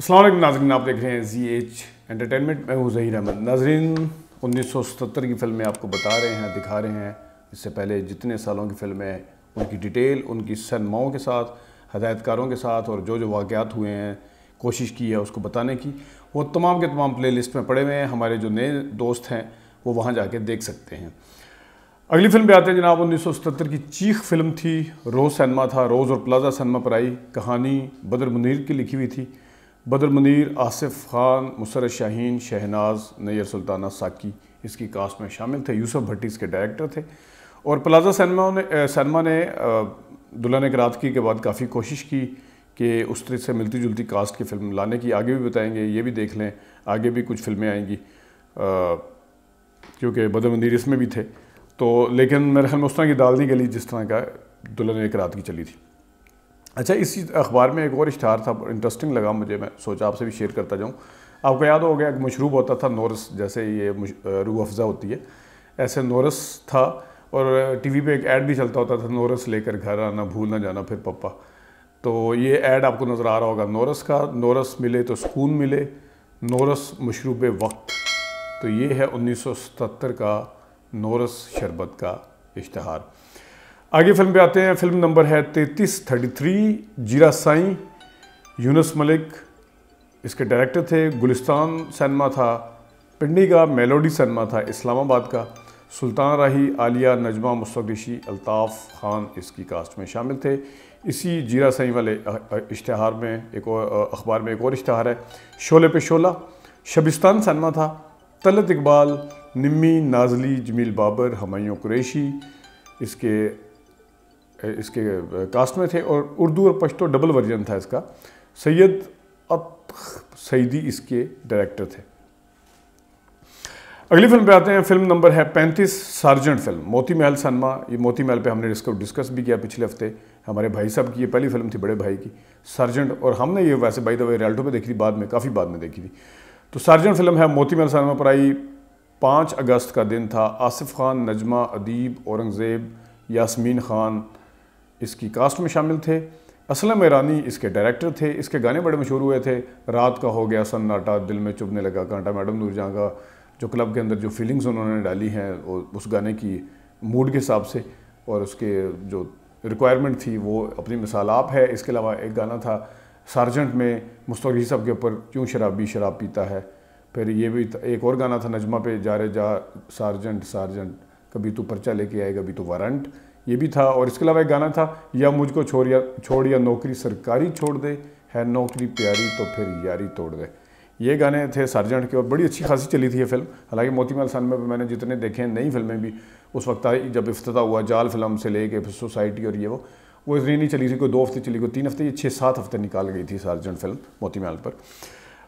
अस्सलाम वालेकुम नाज़रीन, आप देख रहे हैं ZH एंटरटेनमेंट। मैं हूँ ज़हीर अहमद। नाज़रीन, 1977 की फ़िल्में आपको बता रहे हैं, दिखा रहे हैं। इससे पहले जितने सालों की फ़िल्में, उनकी डिटेल, उनकी सनमाओं के साथ, हदायतकारों के साथ और जो जो वाक़यात हुए हैं, कोशिश की है उसको बताने की। वो तमाम के तमाम प्ले लिस्ट में पड़े हुए हैं। हमारे जो नए दोस्त हैं वो वहाँ जाके देख सकते हैं। अगली फिल्म पे आते हैं जनाब। 1977 की चीख फिल्म थी। रोज़ सिनेमा था, रोज़ और प्लाजा सिनेमा पर आई। कहानी बदर मुनीर की लिखी हुई थी। बदर मुनीर, आसिफ खान, मुसर्रत शाहीन, शहनाज, नैयर सुल्ताना, साकी इसकी कास्ट में शामिल थे। यूसुफ भट्टी इसके डायरेक्टर थे। और प्लाजा सिनेमा ने दुल्हन एक रात की के बाद काफ़ी कोशिश की कि उस तरह से मिलती जुलती कास्ट की फ़िल्म लाने की। आगे भी बताएंगे, ये भी देख लें, आगे भी कुछ फ़िल्में आएंगी क्योंकि बदर मुनीर इसमें भी थे। तो लेकिन मेरे ख्याल में उस तरह की दाल नहीं गली जिस तरह का दुल्हन एक रात की चली थी। अच्छा, इसी अखबार में एक और इश्तहार था, इंटरेस्टिंग लगा मुझे, मैं सोचा आपसे भी शेयर करता जाऊँ। आपको याद हो गया कि मशरूब होता था नोरस, जैसे ये रूह अफ़ज़ा होती है, ऐसे नोरस था। और टीवी पे एक ऐड भी चलता होता था, नोरस लेकर घर आना, भूल ना जाना फिर पप्पा। तो ये ऐड आपको नज़र आ रहा होगा नोरस का। नोरस मिले तो सुकून मिले, नोरस मशरूब वक्त। तो ये है 1977 का नोरस शरबत का इश्तहार। आगे फिल्म पे आते हैं। फिल्म नंबर है 3333, जीरा साईं, यूनुस मलिक इसके डायरेक्टर थे। गुलिस्तान सिनेमा था, पिंडी का मेलोडी सिनेमा था, इस्लामाबाद का। सुल्तान राही, आलिया, नजमा, मुस्तफ़ा ऋषि, अल्ताफ़ खान इसकी कास्ट में शामिल थे। इसी जीरा साईं वाले इश्तहार में एक और अखबार में एक और इश्तहार है, शोले पे शोला। शबिस्तान सिनेमा था, तलत इकबाल, निम्मी, नाजली, जमील बाबर, हमायूं कुरैशी इसके कास्ट में थे। और उर्दू और पश्तो डबल वर्जन था इसका। सैयद सईदी इसके डायरेक्टर थे। अगली फिल्म पे आते हैं। फिल्म नंबर है 35, sergeant film, Moti Mahal cinema. ये मोती महल पे हमने इसको डिस्कस भी किया पिछले हफ्ते। हमारे भाई साहब की ये पहली फिल्म थी, बड़े भाई की, सार्जेंट। और हमने ये वैसे बाय द वे रियल्टो पे देखी थी बाद में, काफ़ी बाद में देखी थी। तो सार्जेंट फिल्म है, मोती महल सिनेमा पर आई। 5 अगस्त का दिन था। आसिफ खान, नजमा, अदीब, औरंगज़ेब, यास्मीन खान इसकी कास्ट में शामिल थे। असलम ईरानी इसके डायरेक्टर थे। इसके गाने बड़े मशहूर हुए थे। रात का हो गया सन्नाटा, दिल में चुभने लगा कांटा, मैडम नूरजहां का जो क्लब के अंदर जो फीलिंग्स उन्होंने डाली हैं उस गाने की मूड के हिसाब से और उसके जो रिक्वायरमेंट थी वो अपनी मिसाल आप है। इसके अलावा एक गाना था सार्जेंट में, मुस्तफ़ा ऋषि साहब के ऊपर, क्यों शराबी शराब पीता है। फिर ये भी एक और गाना था नजमा पे, जा रे जा सार्जेंट सार्जेंट, कभी तू पर्चा लेके आए कभी तू वारंट, ये भी था। और इसके अलावा एक गाना था, या मुझको छोड़ या नौकरी सरकारी छोड़ दे, है नौकरी प्यारी तो फिर यारी तोड़ दे। ये गाने थे सार्जेंट के और बड़ी अच्छी खासी चली थी ये फिल्म। हालांकि मोती महल सिनेमा में मैंने जितने देखे हैं नई फिल्में भी उस वक्त आई जब इफ्तिताह हुआ, जाल फिल्म से लेके फिर सोसाइटी और ये वो इतनी नहीं चली थी, कोई 2 हफ्ते चली, कोई 3 हफ्ते, ये 6-7 हफ्ते निकाल गई थी सार्जेंट फिल्म मोती महल पर।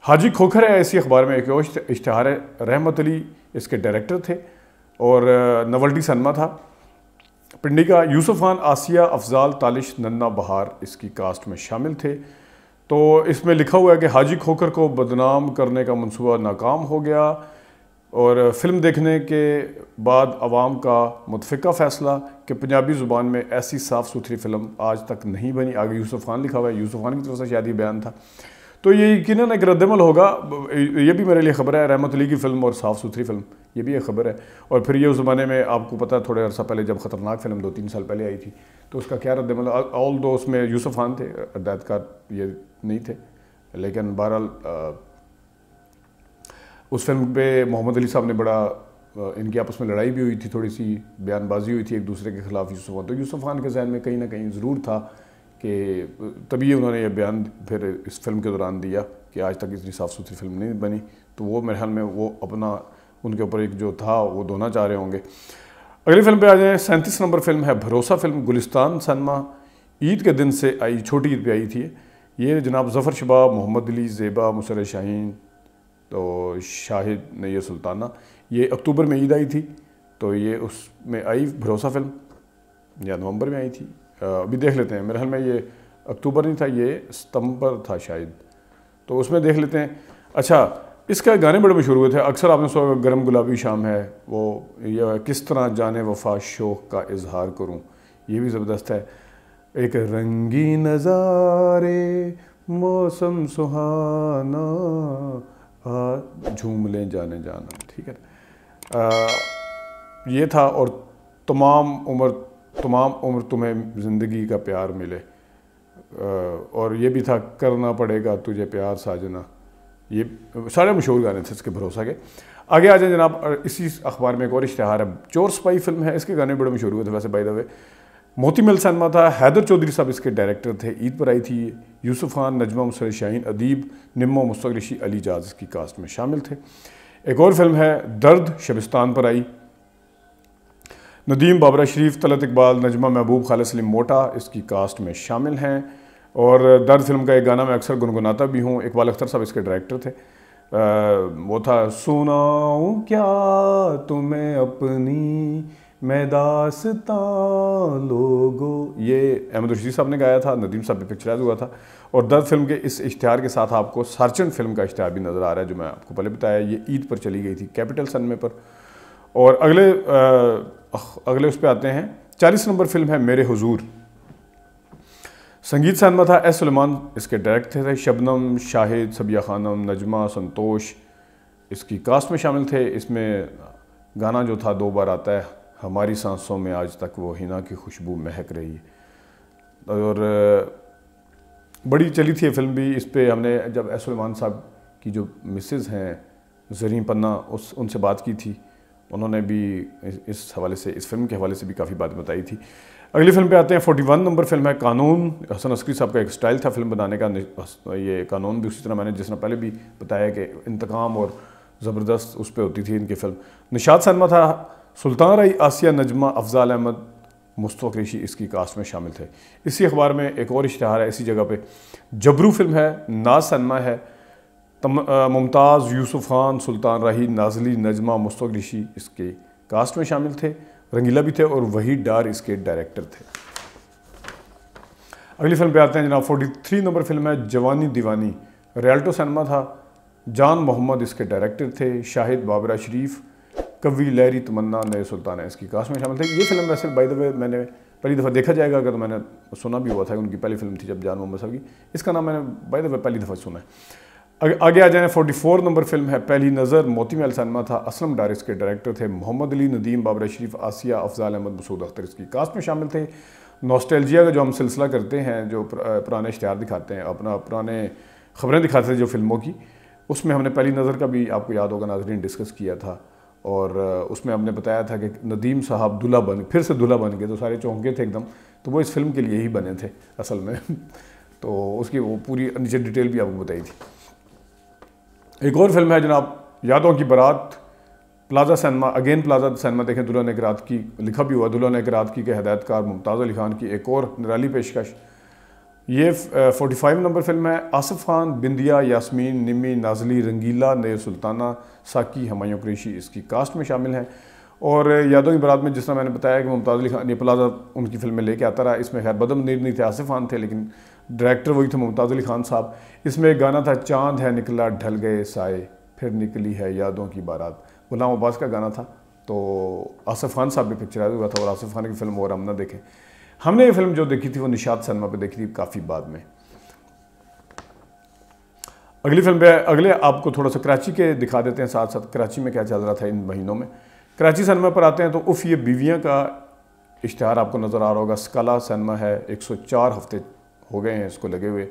हाजी खोखर है इसी अखबार में एक और इश्तहार है। रहमत अली इसके डायरेक्टर थे और नवल्टी सिनेमा था, पिंडी का। यूसुफ खान, आसिया, अफजाल, तालिश, नन्ना बहार इसकी कास्ट में शामिल थे। तो इसमें लिखा हुआ है कि हाजी खोखर को बदनाम करने का मंसूबा नाकाम हो गया और फिल्म देखने के बाद अवाम का मुतफ़िका फ़ैसला कि पंजाबी ज़ुबान में ऐसी साफ़ सुथरी फ़िल्म आज तक नहीं बनी। आगे यूसुफ खान लिखा हुआ है, यूसुफ खान की तरफ से शायद ये बयान था। तो ये यकीनन एक रद्दमल होगा। ये भी मेरे लिए ख़बर है, रहमत अली की फ़िल्म और साफ़ सुथरी फ़िल्म, ये भी एक ख़बर है। और फिर ये उस ज़माने में आपको पता है थोड़े अर्सा पहले जब ख़तरनाक फ़िल्म 2-3 साल पहले आई थी तो उसका क्या रद्दमल। ऑल दो उसमें यूसुफ खान थे, हदायतकार ये नहीं थे, लेकिन बहरहाल उस फिल्म पे मोहम्मद अली साहब ने बड़ा इनकी आपस में लड़ाई भी हुई थी, थोड़ी सी बयानबाजी हुई थी एक दूसरे के ख़िलाफ़ यूसुफ खान। तो यूसुफ खान के जहन में कहीं ना कहीं ज़रूर था कि तभी उन्होंने ये बयान फिर इस फिल्म के दौरान दिया कि आज तक इतनी साफ़ सुथरी फिल्म नहीं बनी। तो वो मेरे ख्याल में वो अपना उनके ऊपर एक जो था वो धोना चाह रहे होंगे। अगली फिल्म पे आ जाए। 37 नंबर फिल्म है भरोसा फिल्म, गुलिस्तान सिनेमा, ईद के दिन से आई, छोटी ईद पे आई थी ये जनाब। ज़फ़र शबाब, मोहम्मद अली, ज़ेबा, मुसर्रत शाहीन, तो शाहिद, नैयर सुल्ताना, ये अक्टूबर में ईद आई थी तो ये उसमें आई भरोसा फिल्म, या नवंबर में आई थी, अभी देख लेते हैं। मेरे ख्याल में ये अक्टूबर नहीं था, ये सितंबर था शायद, तो उसमें देख लेते हैं। अच्छा, इसका गाने बड़े मशहूर हुए थे, अक्सर आपने सुना गरम गुलाबी शाम है, वो ये किस तरह जाने वफा शौक़ का इजहार करूं, ये भी ज़बरदस्त है। एक रंगी नज़ारे मौसम सुहाना, झूम लें जाने जाना, ठीक है। ये था। और तमाम उम्र तुम्हें ज़िंदगी का प्यार मिले, और ये भी था करना पड़ेगा तुझे प्यार साजना। ये सारे मशहूर गाने थे इसके भरोसा के। आगे आ जाए जनाब, इसी अखबार में एक और इश्तिहार है, चोर स्पाई फिल्म है, इसके गाने बड़े मशहूर हुए थे वैसे by the way. Moti Mahal cinema था, हैदर चौधरी साहब इसके डायरेक्टर थे, ईद पर आई थी। यूसुफ खान, नजमा मुसर, शाहीन अदीब, निम्मो मुस्तक ऋषि, अली जाज की कास्ट में शामिल थे। एक और फिल्म है दर्द, शबिस्तान पर आई। नदीम, बाबरा शरीफ, तलत इकबाल, नजमा महबूब, खालिद सलीम मोटा इसकी कास्ट में शामिल हैं। और दर्द फिल्म का एक गाना मैं अक्सर गुनगुनाता भी हूँ, इकबाल अख्तर साहब इसके डायरेक्टर थे। वो था सुनाऊँ क्या तुम्हें अपनी मैं दास्तां लोगो, ये अहमद रशीद साहब ने गाया था, नदीम साहब भी पिक्चराइज हुआ था। और दर्द फिल्म के इस इश्तिहार के साथ आपको सर्जेंट फिल्म का इश्तिहार भी नज़र आ रहा है, जो मैं आपको पहले बताया, ये ईद पर चली गई थी कैपिटल सिनेमा पर। और अगले उस पर आते हैं, 40 नंबर फिल्म है मेरे हुजूर। संगीत सिनेमा था, एस सुलेमान इसके डायरेक्टर थे। शबनम, शाहिद, सबिया खानम, नजमा, संतोष इसकी कास्ट में शामिल थे। इसमें गाना जो था 2 बार आता है, हमारी सांसों में आज तक वो हिना की खुशबू महक रही है। और बड़ी चली थी ये फिल्म भी। इस पर हमने जब एस सुलेमान साहब की जो मिसेज़ हैं ज़रीन पन्ना, उनसे बात की थी, उन्होंने भी इस हवाले से, इस फिल्म के हवाले से भी काफ़ी बात बताई थी। अगली फिल्म पे आते हैं, 41 नंबर फिल्म है कानून। हसन अस्करी साहब का एक स्टाइल था फिल्म बनाने का। ये कानून भी उसी तरह, मैंने जिस तरह पहले भी बताया कि इंतकाम और ज़बरदस्त उस पर होती थी इनकी फिल्म। निशात सिनेमा था, सुल्तान राई, आसिया, नजमा, अफजाल अहमद, मुस्तफ़ा क़ुरैशी इसकी कास्ट में शामिल थे। इसी अखबार में एक और इश्तिहार है इसी जगह पे, जबरू फिल्म है, नाज सिनेमा है, मुमताज़, यूसुफ खान, सुल्तान राही, नाजली, नजमा, मुस्तफ़ा क़ुरैशी इसके कास्ट में शामिल थे। रंगीला भी थे और वही डार इसके डायरेक्टर थे। अगली फिल्म पे आते हैं जनाब, 43 नंबर फिल्म है जवानी दीवानी। रियल्टो सिनेमा था, जान मोहम्मद इसके डायरेक्टर थे। शाहिद, बाबरा शरीफ, कवि, लहरी, तमन्ना, नए सुल्तान इसकी कास्ट में शामिल थे। ये फिल्म वैसे बाय द वे मैंने पहली दफ़ा देखा जाएगा अगर, तो मैंने सुना भी हुआ था, उनकी पहली फिल्म थी जब जान मोहम्मद साहब की। इसका नाम मैंने बाय द वे पहली दफ़ा सुना है। आगे आ जाए, 44 नंबर फिल्म है पहली नज़र। मोती महल सिनेमा था, असलम डार इसके डायरेक्टर थे। मोहम्मद अली, नदीम, बाबरा शरीफ, आसिया, अफजाल अहमद, मसूद अख्तर इसकी कास्ट में शामिल थे। नॉस्टैल्जिया का जो हम सिलसिला करते हैं, जो पुराने इश्तिहार दिखाते हैं, अपना पुराने ख़बरें दिखाते हैं जो फिल्मों की, उसमें हमने पहली नज़र का भी आपको याद होगा नाज़रीन डिस्कस किया था। और उसमें हमने बताया था कि नदीम साहब फिर से दूल्हा बन गए, तो सारे चौंके थे एकदम। तो वो इस फिल्म के लिए ही बने थे असल में तो उसकी वो पूरी नीचे डिटेल भी आपको बताई थी। एक और फिल्म है जनाब, यादों की बारात। Plaza cinema, again plaza cinema देखें, दुल्हन एक रात की लिखा भी हुआ, दुल्हन एक रात की के हिदायतकार मुमताज़ अली खान की एक और निराली पेशकश। ये 45 नंबर फिल्म है। आसिफ खान, बिंदिया, यास्मीन, निमी, नाजली, रंगीला, नए सुल्ताना, साकी, हुमायूं कुरैशी इसकी कास्ट में शामिल हैं। और यादों की बारात में जिस तरह मैंने बताया कि मुमताज़ अली खान ये प्लाजा उनकी फिल्म में लेके आता रहा, इसमें खैर बदम नीर नहीं थे, आसिफ खान थे, लेकिन डायरेक्टर वही थे मुमताज़ अली खान साहब। इसमें एक गाना था, चांद है निकला ढल गए साए, फिर निकली है यादों की बारात, गुलाम अब्बास का गाना था। तो आसिफ खान साहब भी पिक्चराइज हुआ था, और आसिफ खान की फिल्म और हम ना देखें। हमने ये फिल्म जो देखी थी वो निशात सिनेमा पे देखी थी काफ़ी बाद में। अगली फिल्म पे अगले आपको थोड़ा सा कराची के दिखा देते हैं, साथ साथ कराची में क्या चल रहा था इन महीनों में। कराची सिनेमा पर आते हैं तो उफ़ ये बीवियाँ का इश्तिहार आपको नज़र आ रहा होगा। स्काला सिनेमा है, 104 हफ्ते हो गए हैं इसको लगे हुए।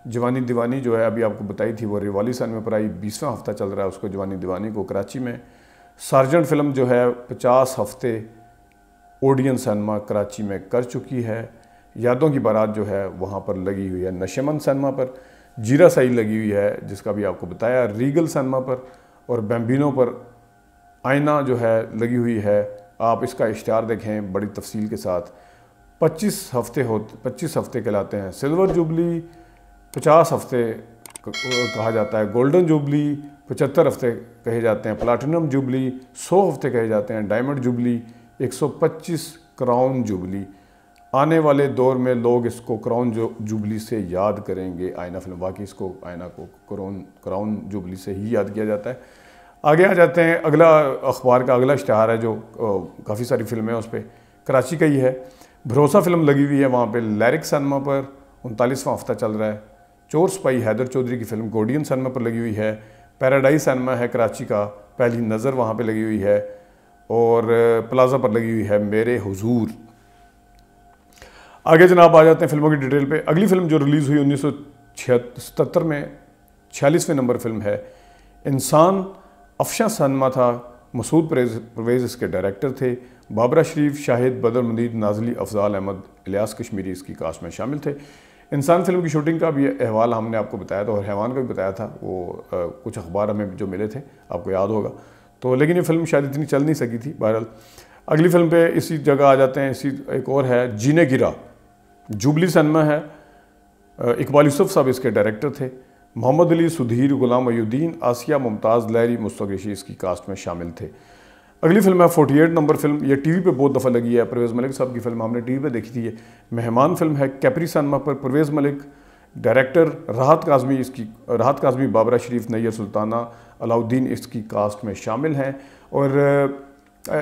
जवानी दीवानी जो है अभी आपको बताई थी वो रिवाली सिनेमा पर आई, 20वां हफ्ता चल रहा है उसको, जवानी दीवानी को कराची में। सार्जेंट फिल्म जो है 50 हफ्ते ओडियन सिनेमा कराची में कर चुकी है। यादों की बारात जो है वहाँ पर लगी हुई है नशेमंद सिनेमा पर। जीरा साई लगी हुई है जिसका भी आपको बताया, रीगल सिनेमा पर। और बैम्बिनो पर आईना जो है लगी हुई है। आप इसका इश्तिहार देखें बड़ी तफसील के साथ। 25 हफ्ते कहलाते हैं सिल्वर जुबली, 50 हफ्ते कहा जाता है गोल्डन जुबली, 75 हफ्ते कहे जाते हैं प्लाटिनम जुबली, 100 हफ्ते कहे जाते हैं डायमंड जुबली, 125 क्राउन जुबली। आने वाले दौर में लोग इसको क्राउन जुबली से याद करेंगे। आईना फिल्म वाकई इसको आईना को क्राउन जुबली से ही याद किया जाता है। आगे आ जाते हैं, अगला अखबार का अगला इश्तिहार है जो काफ़ी सारी फिल्में हैं उस पर, कराची का ही है। भरोसा फिल्म लगी हुई है वहाँ पे लैरिक सिनेमा पर, 39वां हफ्ता चल रहा है। चोर सिपाही हैदर चौधरी की फिल्म गोडियन सिनेमा पर लगी हुई है। पैराडाइज सिनेमा है कराची का, पहली नज़र वहाँ पे लगी हुई है। और प्लाजा पर लगी हुई है मेरे हुजूर। आगे जनाब आ जाते हैं फिल्मों की डिटेल पे। अगली फिल्म जो रिलीज़ हुई 1977 में 46वें नंबर फिल्म है इंसान। अफशा सिनेमा था, मसूद परवेज़ इसके डायरेक्टर थे। बाबरा शरीफ, शाहिद, बदर मुनीर, नाजली, अफजाल अहमद, इलियास कश्मीरी इसकी कास्ट में शामिल थे। इंसान फिल्म की शूटिंग का भी अहवाल हमने आपको बताया था और हैवान का भी बताया था, वो कुछ अखबार हमें जो मिले थे आपको याद होगा। तो लेकिन ये फिल्म शायद इतनी चल नहीं सकी थी। बहरहाल अगली फिल्म पे इसी जगह आ जाते हैं। इसी एक और है जीने गिरा, जुबली सिनेमा है। इकबाल यूसुफ साहब इसके डायरेक्टर थे। मोहम्मद अली, सुधीर, गुलाम मयूद्दीन, आसिया, मुमताज़, लहरी, मुस्तफ़ा ऋषि इसकी कास्ट में शामिल थे। अगली फिल्म है 48 नंबर फिल्म। ये टीवी पे बहुत दफ़ा लगी है, परवेज़ मलिक साहब की फिल्म, हमने टीवी पे देखी थी। ये मेहमान फिल्म है कैपरी सिनेमा पर। परवेज़ मलिक डायरेक्टर, राहत काज़मी, बाबरा शरीफ, नैयर सुल्ताना, अलाउद्दीन इसकी कास्ट में शामिल हैं। और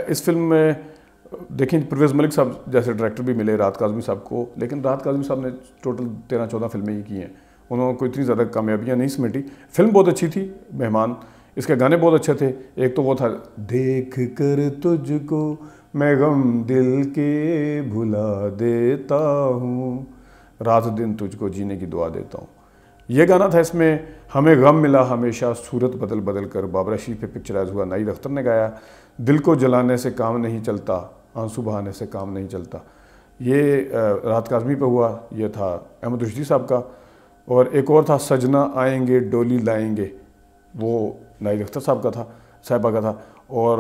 इस फिल्म में देखें परवेज़ मलिक साहब जैसे डायरेक्टर भी मिले राहत काज़मी साहब को, लेकिन राहत काज़मी साहब ने टोटल 13-14 फिल्में ही की हैं, उन्होंने कोई इतनी ज़्यादा कामयाबियाँ नहीं समेटी। फिल्म बहुत अच्छी थी मेहमान, इसके गाने बहुत अच्छे थे। एक तो वो था देख कर तुझको मैं गम दिल के भुला देता हूँ, रात दिन तुझको जीने की दुआ देता हूँ, ये गाना था। इसमें हमें गम मिला हमेशा सूरत बदल बदल कर, बाबरा शरीफ पे पिक्चराइज हुआ, नाइद अख्तर ने गाया। दिल को जलाने से काम नहीं चलता, आंसू बहाने से काम नहीं चलता, ये राहत काज़मी पे हुआ। ये था अहमद रुश्दी साहब का। और एक और था सजना आएंगे डोली लाएंगे, वो नाइद अख्तर साहब का था, साहिबा का था। और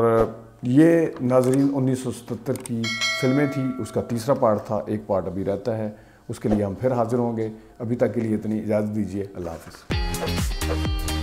ये नाजरीन 1977 की फिल्में थी, उसका तीसरा पार्ट था, एक पार्ट अभी रहता है, उसके लिए हम फिर हाजिर होंगे। अभी तक के लिए इतनी इजाज़त दीजिए, अल्लाह हाफ़िज़।